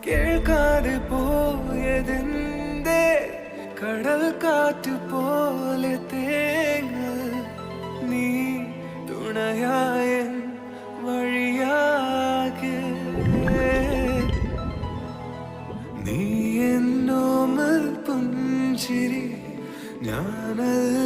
കേൾക്കാതെ പോയതെന്തേ കടൽ കാറ്റ് പോലെ തേങ്ങൽ നീ തുണയായ വഴിയാകെ നീ എന്നോമൽ പുഞ്ചിരി ഞാനല്ല